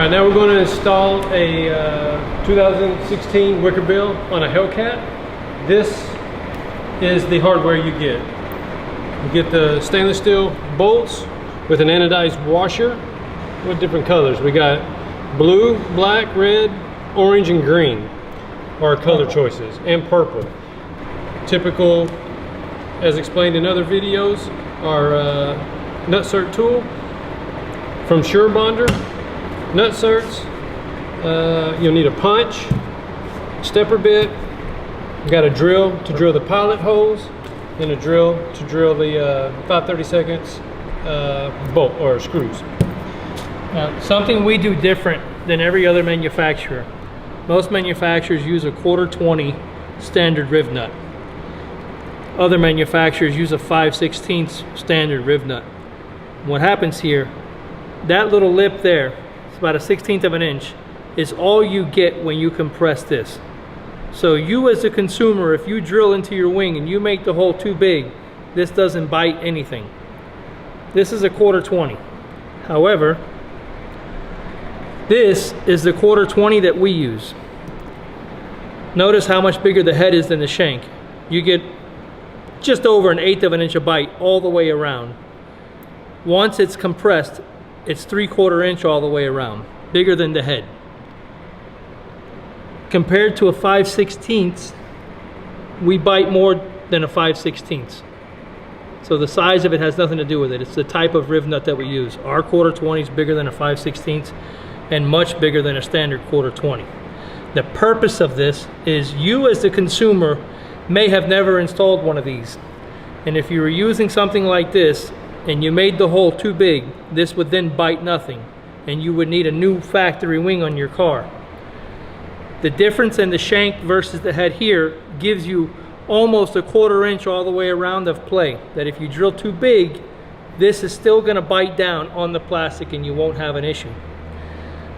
right, now we're going to install a 2016 WickerBill on a Hellcat. This is the hardware you get. You get the stainless steel bolts with an anodized washer with different colors. We got blue, black, red, orange, and green are color choices, and purple. Typical, as explained in other videos, our nutsert tool from SureBonder. Nutserts, you'll need a punch, stepper bit, you got a drill to drill the pilot hose, and a drill to drill the 5/32 bolt or screws. Now, something we do different than every other manufacturer. Most manufacturers use a 1/4-20 standard riv nut. Other manufacturers use a 5/16 standard riv nut. What happens here, that little lip there, it's about a 1/16 of an inch, is all you get when you compress this. So you as a consumer, if you drill into your wing and you make the hole too big, this doesn't bite anything. This is a 1/4-20. However, this is the 1/4-20 that we use. Notice how much bigger the head is than the shank. You get just over an 1/8 of an inch of bite all the way around. Once it's compressed, it's 3/4 inch all the way around, bigger than the head. Compared to a 5/16, we bite more than a 5/16. So the size of it has nothing to do with it. It's the type of riv nut that we use. Our 1/4-20 is bigger than a 5/16 and much bigger than a standard 1/4-20. The purpose of this is you as the consumer may have never installed one of these. And if you were using something like this and you made the hole too big, this would then bite nothing and you would need a new factory wing on your car. The difference in the shank versus the head here gives you almost a 1/4 inch all the way around of play, that if you drill too big, this is still going to bite down on the plastic and you won't have an issue.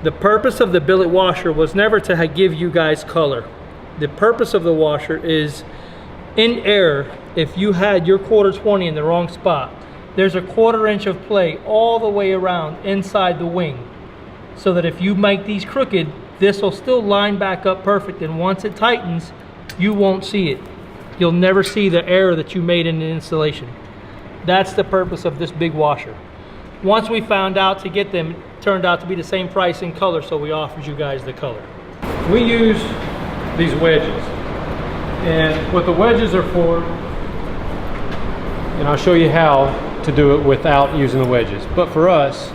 The purpose of the billet washer was never to give you guys color. The purpose of the washer is, in error, if you had your 1/4-20 in the wrong spot, there's a 1/4 inch of play all the way around inside the wing, so that if you make these crooked, this will still line back up perfect, and once it tightens, you won't see it. You'll never see the error that you made in the installation. That's the purpose of this big washer. Once we found out to get them, it turned out to be the same price and color, so we offered you guys the color. We use these wedges, and what the wedges are for, and I'll show you how to do it without using the wedges, but for us,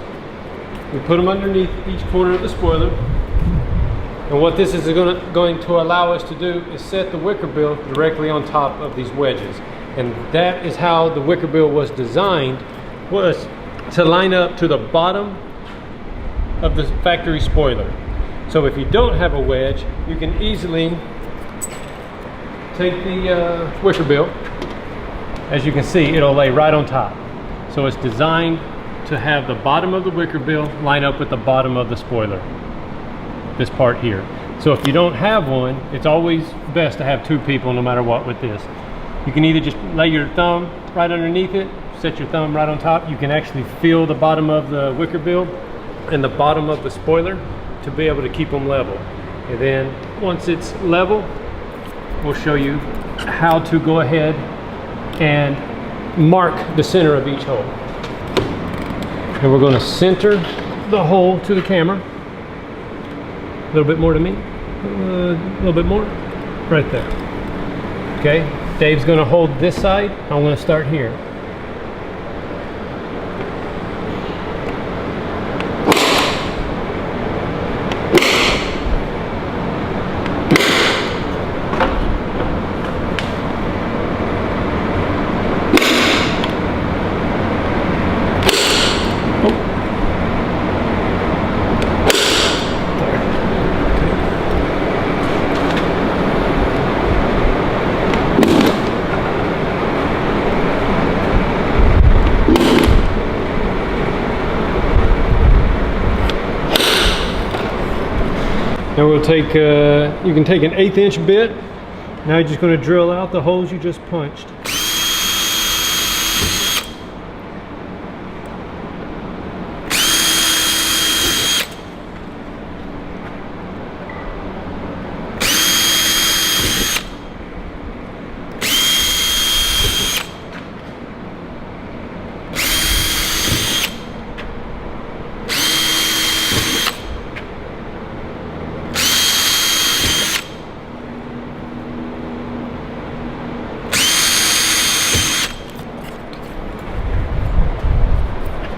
we put them underneath each corner of the spoiler. And what this is going to allow us to do is set the WickerBill directly on top of these wedges. And that is how the WickerBill was designed, was to line up to the bottom of the factory spoiler. So if you don't have a wedge, you can easily take the WickerBill. As you can see, it'll lay right on top. So it's designed to have the bottom of the WickerBill line up with the bottom of the spoiler. This part here. So if you don't have one, it's always best to have two people no matter what with this. You can either just lay your thumb right underneath it, set your thumb right on top. You can actually feel the bottom of the WickerBill and the bottom of the spoiler to be able to keep them level. And then once it's level, we'll show you how to go ahead and mark the center of each hole. And we're going to center the hole to the camera. A little bit more to me, a little bit more, right there. Okay, Dave's gonna hold this side, I'm gonna start here. Now we'll take, you can take an 1/8 inch bit. Now you're just going to drill out the holes you just punched.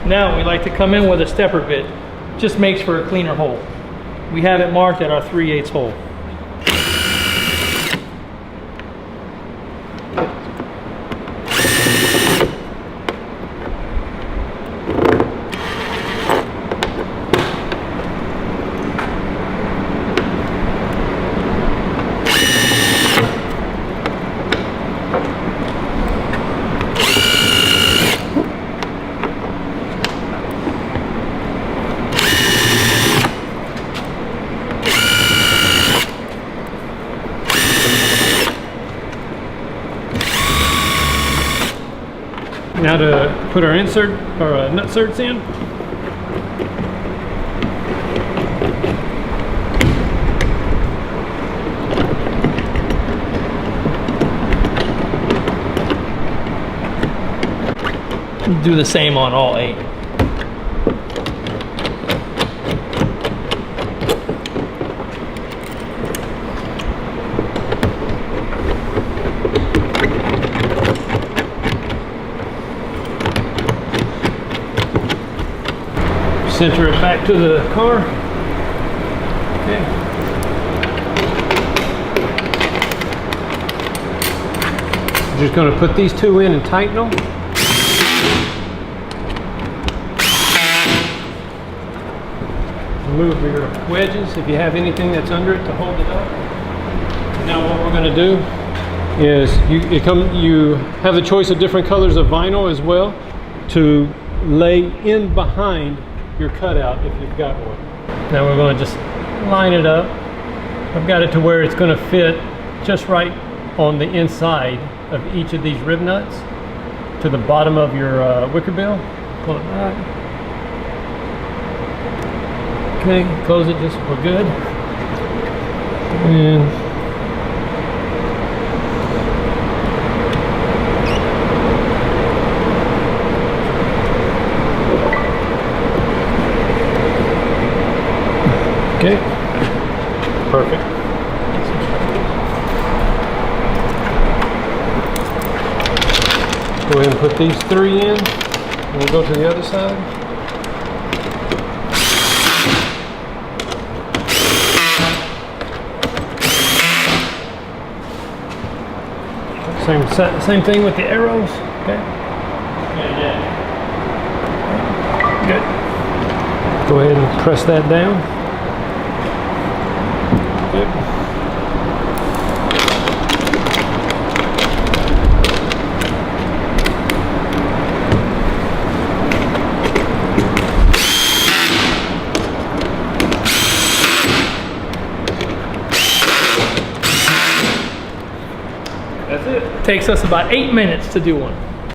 Now we like to come in with a stepper bit. Just makes for a cleaner hole. We have it marked at our 3/8 hole. Now to put our insert or nut certs in. Do the same on all 8. Center it back to the car. Okay. Just going to put these two in and tighten them. Remove your wedges if you have anything that's under it to hold it up. Now what we're going to do is you have the choice of different colors of vinyl as well to lay in behind your cutout if you've got one. Now we're going to just line it up. I've got it to where it's going to fit just right on the inside of each of these rib nuts to the bottom of your WickerBill. Pull it back. Okay, close it just for good. And okay, perfect. Go ahead and put these 3 in, and we'll go to the other side. Same thing with the arrows. Okay. Good. Go ahead and press that down. Good. That's it. Takes us about 8 minutes to do one.